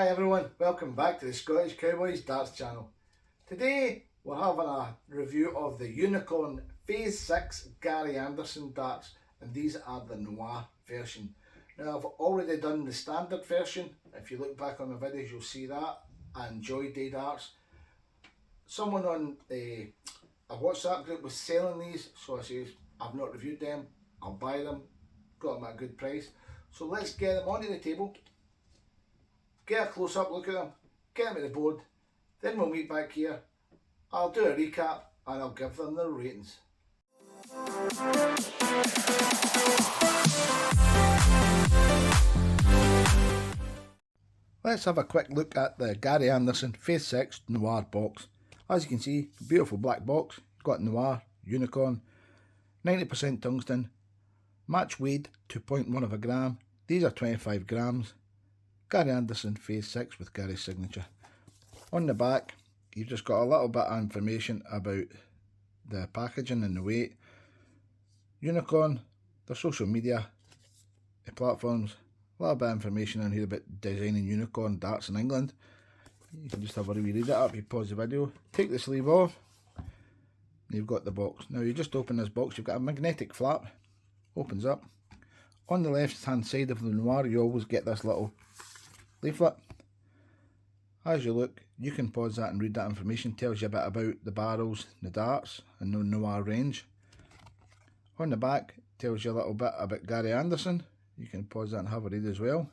Hi everyone, welcome back to the Scottish Cowboys Darts channel. Today we're having a review of the Unicorn Phase 6 Gary Anderson darts, and these are the Noir version. Now I've already done the standard version. If you look back on my videos you'll see that. I enjoyed the darts. Someone on a WhatsApp group was selling these, so I says I've not reviewed them, I'll buy them, got them at a good price. So let's get them onto the table, get a close up look at them, get them at the board, then we'll meet back here. I'll do a recap and I'll give them their ratings. Let's have a quick look at the Gary Anderson Phase 6 Noir box. As you can see, beautiful black box, got Noir, Unicorn, 90% tungsten, match weighed 2.1 of a gram. These are 25 grams. Gary Anderson Phase 6 with Gary's signature. On the back, you've just got a little bit of information about the packaging and the weight. Unicorn, their social media platforms, a little bit of information on here about designing unicorn darts in England. You can just have a wee read it up, you pause the video, take the sleeve off, you've got the box. Now you just open this box, you've got a magnetic flap, opens up. On the left hand side of the Noir you always get this little leaflet. As you look, you can pause that and read that information. Tells you a bit about the barrels, the darts and the Noir range. On the back tells you a little bit about Gary Anderson. You can pause that and have a read as well.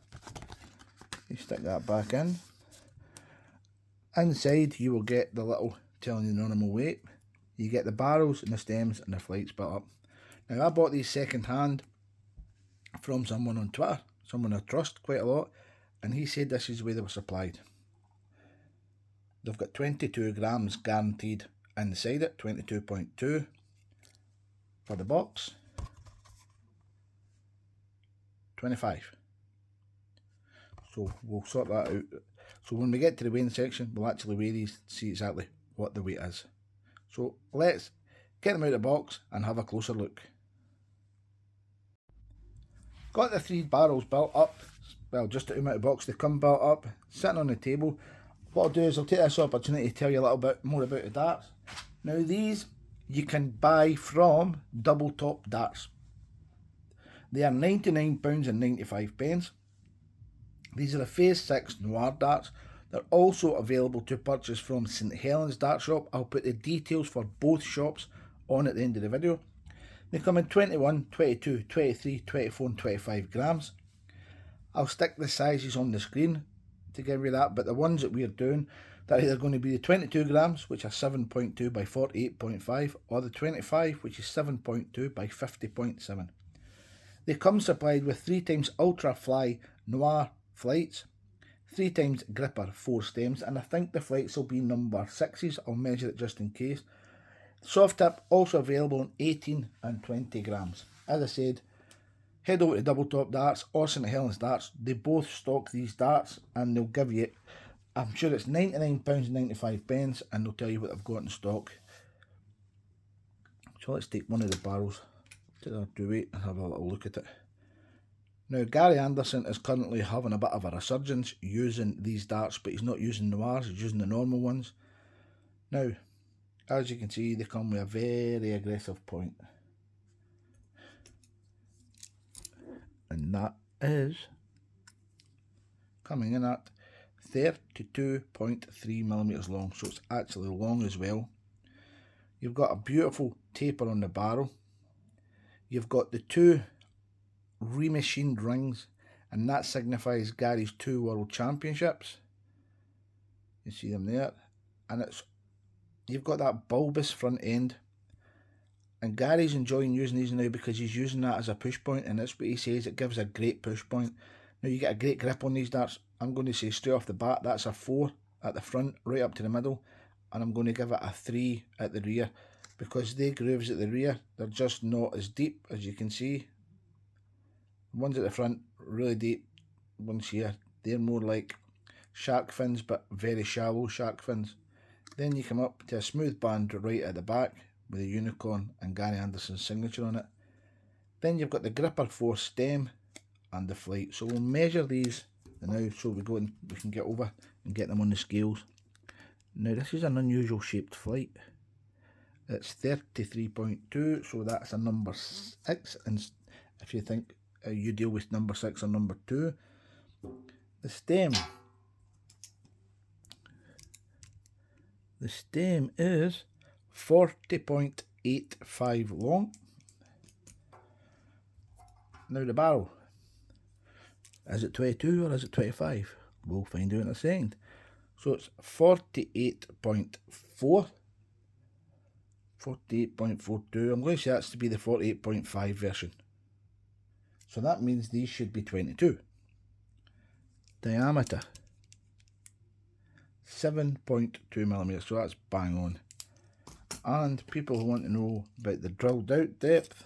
You stick that back in. Inside you will get the little telling you the normal weight. You get the barrels and the stems and the flights built up. Now I bought these second hand from someone on Twitter, someone I trust quite a lot, and he said this is the way they were supplied. They've got 22 grams guaranteed inside it, 22.2 for the box, 25. So we'll sort that out. So when we get to the weighing section, we'll actually weigh these to see exactly what the weight is. So let's get them out of the box and have a closer look. Got the 3 barrels built up, well just to come out of the box, they come built up, sitting on the table. What I'll do is I'll take this opportunity to tell you a little bit more about the darts. Now these you can buy from Double Top Darts. They are £99.95. These are the Phase 6 Noir darts. They're also available to purchase from St Helens Dart Shop. I'll put the details for both shops on at the end of the video. They come in 21, 22, 23, 24 and 25 grams. I'll stick the sizes on the screen to give you that, but the ones that we're doing, they're either going to be the 22 grams, which are 7.2 by 48.5, or the 25, which is 7.2 by 50.7. They come supplied with 3 times Ultrafly Noir flights, 3 times gripper 4 stems, and I think the flights will be number 6s. I'll measure it just in case. Soft tip also available in 18 and 20 grams. As I said, head over to Double Top Darts or St Helens Darts. They both stock these darts and they'll give you, I'm sure it's £99.95, and they'll tell you what they've got in stock. So let's take one of the barrels to the weight and have a little look at it. Now Gary Anderson is currently having a bit of a resurgence using these darts, but he's not using Noirs, he's using the normal ones. Now, as you can see, they come with a very aggressive point. And that is coming in at 32.3mm long, so it's actually long as well. You've got a beautiful taper on the barrel. You've got the 2 remachined rings, and that signifies Gary's 2 World Championships. You see them there, and you've got that bulbous front end, and Gary's enjoying using these now because he's using that as a push point, and that's what he says, it gives a great push point. Now you get a great grip on these darts. I'm going to say straight off the bat that's a 4 at the front right up to the middle, and I'm going to give it a 3 at the rear, because the grooves at the rear, they're just not as deep as you can see. The ones at the front really deep, ones here they're more like shark fins, but very shallow shark fins. Then you come up to a smooth band right at the back with the Unicorn and Gary Anderson's signature on it. Then you've got the gripper 4 stem and the flight. So we'll measure these now, so we can get over and get them on the scales. Now this is an unusual shaped flight. It's 33.2, so that's a number 6, and if you think you deal with number 6 or number 2. The stem is 40.85 long. Now the barrel, is it 22 or is it 25? We'll find out in a second. So it's 48.4. 48.42. I'm going to say that's to be the 48.5 version. So that means these should be 22. Diameter 7.2 millimeters. So that's bang on. And people who want to know about the drilled out depth,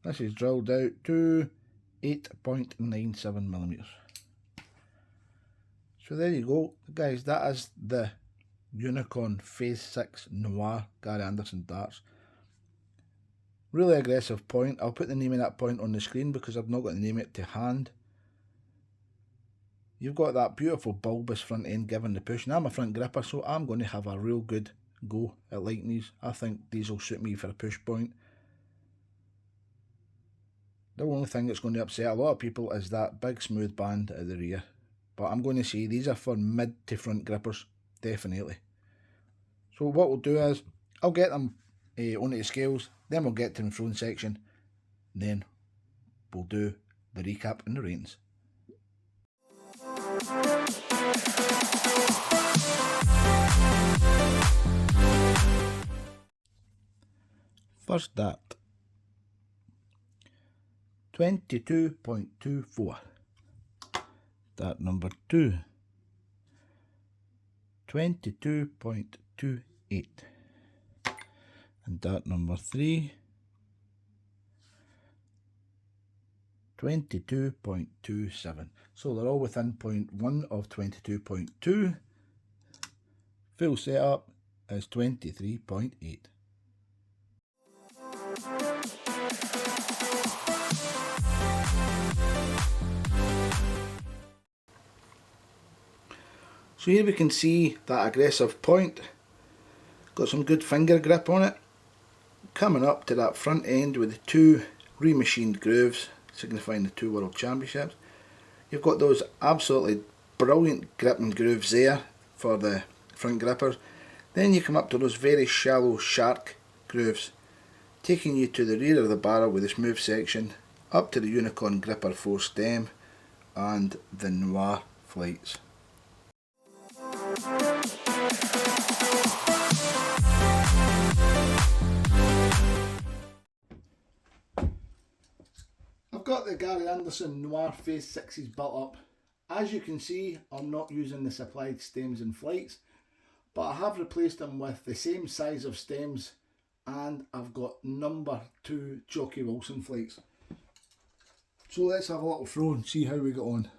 this is drilled out to 8.97 millimeters. So there you go, guys. That is the Unicorn Phase 6 Noir Gary Anderson darts. Really aggressive point. I'll put the name of that point on the screen because I've not got the name of it to hand. You've got that beautiful bulbous front end giving the push. And I'm a front gripper, so I'm going to have a real good go at liking these. I think these will suit me for a push point. The only thing that's going to upset a lot of people is that big smooth band at the rear. But I'm going to say these are for mid to front grippers, definitely. So what we'll do is, I'll get them onto the scales, then we'll get to the throne section, then we'll do the recap and the ratings. First dart, 22.24. Dart number 2, 22.28. And dart number 3, 22.27. So they're all within 0.1 of 22.2. Full setup is 23.8. So here we can see that aggressive point, got some good finger grip on it, coming up to that front end with the 2 remachined grooves signifying the 2 World Championships. You've got those absolutely brilliant gripping grooves there for the front grippers. Then you come up to those very shallow shark grooves, taking you to the rear of the barrel with the smooth section, up to the Unicorn Gripper 4 stem and the Noir flights. I've got the Gary Anderson Noir Phase 6s built up. As you can see, I'm not using the supplied stems and flights, but I have replaced them with the same size of stems, and I've got number 2 Jockey Wilson flights. So let's have a little throw and see how we get on.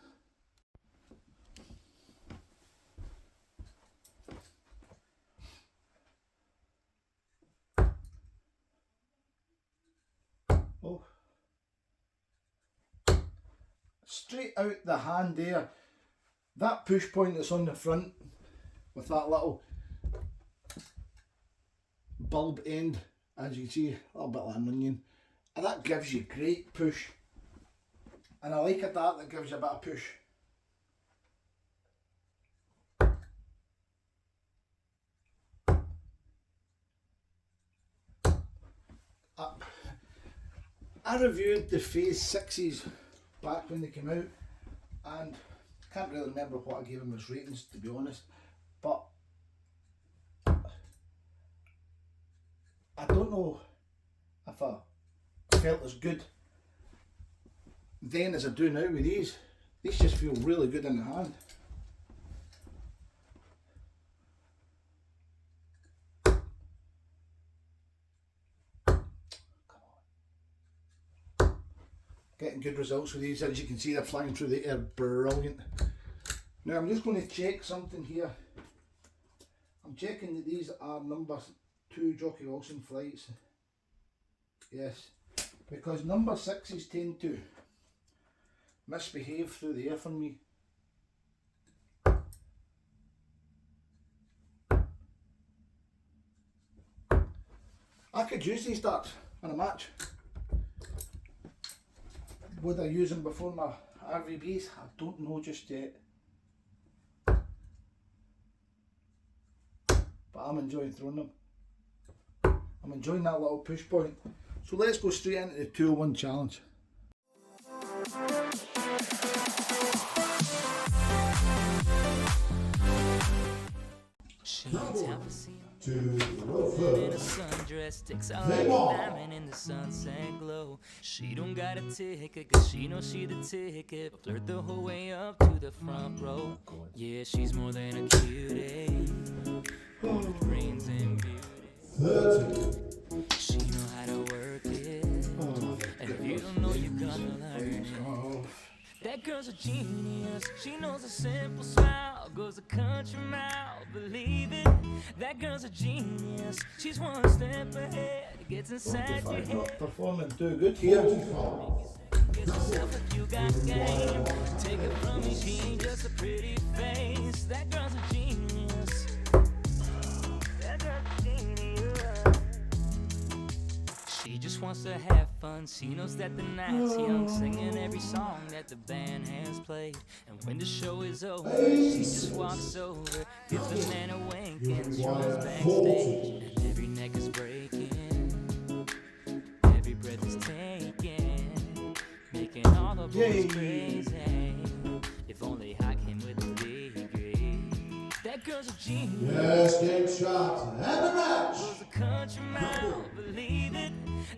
Oh. Straight out the hand there, that push point that's on the front with that little bulb end, as you can see, a little bit like an onion, and that gives you great push, and I like a dart that gives you a bit of push. I reviewed the Phase 6s back when they came out, and I can't really remember what I gave them as ratings, to be honest, but I don't know if I felt as good then as I do now with these. These just feel really good in the hand. Getting good results with these. As you can see, they're flying through the air brilliant. Now I'm just going to check something here. I'm checking that these are number 2 Jockey Wilson flights. Yes, because number 6s tend to misbehave through the air for me. I could use these darts in a match. Would I use them before my RVBs? I don't know just yet. But I'm enjoying throwing them. I'm enjoying that little push point. So let's go straight into the 201 challenge. She needs half a scene. In a sundress, sticks out like a diamond in the sunset glow. She don't got a ticket, cause she knows she the ticket. Flirt the whole way up to the front row. Yeah, she's more than a cutie. Brains and beauty. She know how to work it. And if you don't know, you're gonna learn it. That girl's a genius. She knows a simple smile goes a country mile. Believe it. That girl's a genius. She's one step ahead. Gets inside your head. Not performing too good here. Get yourself if you got game. Take it from me, she ain't just a pretty face. That girl's a genius. That girl's a genius. She just wants to have fun. She knows that the night's young, singing every song that the band has played. And when the show is over, she just walks over, gives the man a wink, and she runs backstage. And every neck is breaking, every breath is taken, making all the boys crazy. If only I came with a degree. That girl's a genius. Yes, game shot and a match. Goes a country mile, believe it.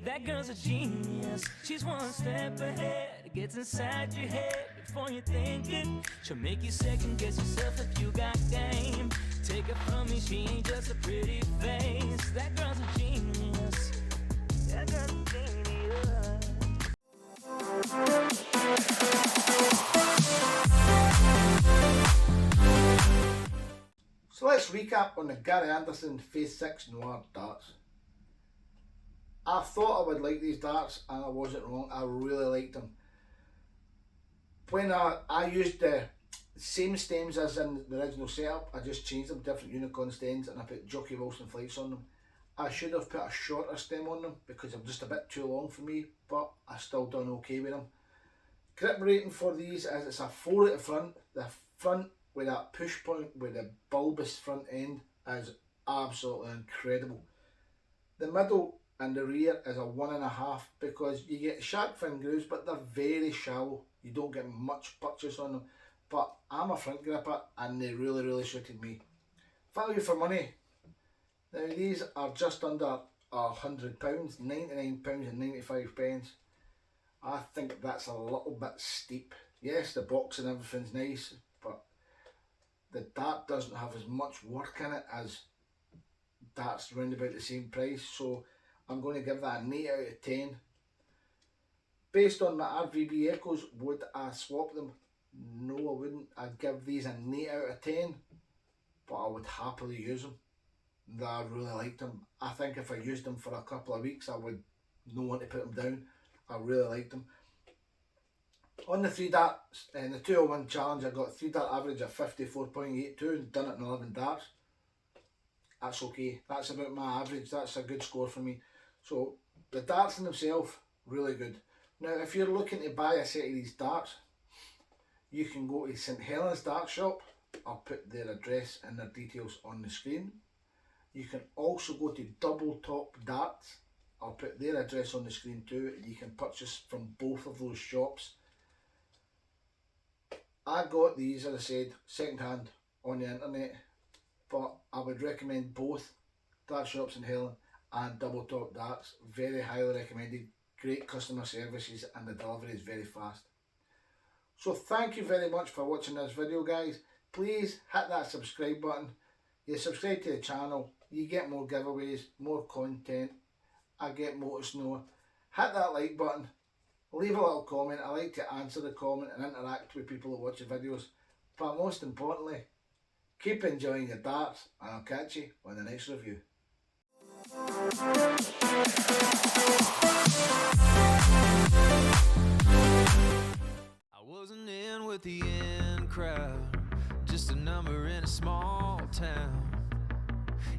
That girl's a genius. She's one step ahead. Gets inside your head before you think it. She'll make you second guess yourself if you got game. Take it from me, she ain't just a pretty face. That girl's a genius. That girl's a genius. So let's recap on the Gary Anderson Phase 6 Noir darts. I thought I would like these darts and I wasn't wrong. I really liked them. When I used the same stems as in the original setup, I just changed them, different Unicorn stems, and I put Jockey Wilson flights on them. I should have put a shorter stem on them because they're just a bit too long for me, but I still done okay with them. Grip rating for these is it's a 4 at the front. The front with that push point with the bulbous front end is absolutely incredible. The middle and the rear is a 1.5 because you get shark fin grooves, but they're very shallow. You don't get much purchase on them. But I'm a front gripper and they really suited me. Value for money. Now these are just under £100, £99.95. I think that's a little bit steep. Yes, the box and everything's nice, but the dart doesn't have as much work in it as darts around about the same price. So I'm going to give that an 8 out of 10. Based on my RVB Echoes, would I swap them? No, I wouldn't. I'd give these an 8 out of 10, but I would happily use them. I really liked them. I think if I used them for a couple of weeks, I would not want to put them down. I really liked them. On the 3 darts, in the 201 challenge, I got 3 dart average of 54.82 and done it in 11 darts. That's okay. That's about my average. That's a good score for me. So the darts in themselves, really good. Now if you're looking to buy a set of these darts, you can go to St Helens Dart Shop. I'll put their address and their details on the screen. You can also go to Double Top Darts. I'll put their address on the screen too. You can purchase from both of those shops. I got these, as I said, second hand on the internet, but I would recommend both Dart Shops in Helen and Double Top Darts. Very highly recommended. Great customer services and the delivery is very fast. So thank you very much for watching this video, guys. Please hit that subscribe button. You subscribe to the channel, you get more giveaways, more content. I get more to know. Hit that like button. Leave a little comment. I like to answer the comment and interact with people that watch the videos. But most importantly, keep enjoying your darts and I'll catch you on the next review. I wasn't in with the in crowd, just a number in a small town.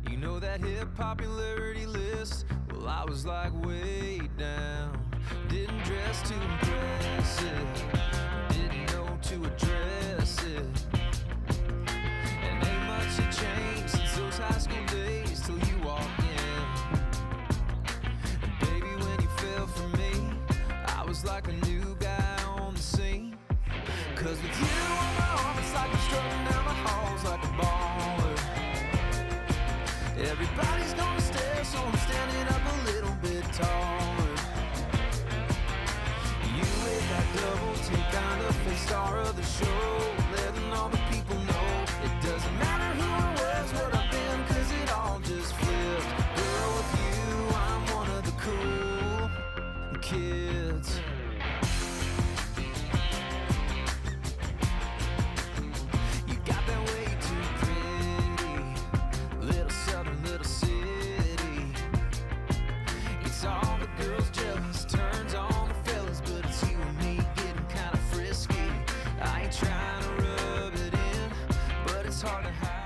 You know that hip popularity list? Well, I was like way down. Didn't dress too impressive, didn't know to address it. And ain't much had changed since those high school days till you walked in. And baby, when you fell for me, I was like a new guy on the scene. Cause with you on my arm, it's like I'm strutting down the halls like a baller. Everybody's gonna stare, so I'm standing up a little bit taller. You with that double take, kind of face star of the show, letting all the people know it doesn't matter who I was, what I've been, cause it all just flipped. Girl, with you, I'm one of the cool kids. You got that way too pretty, little southern, little city. It's all the girls jealous, turns on the fellas, but it's you and me getting kind of frisky. I ain't trying to rub it in, but it's hard to hide.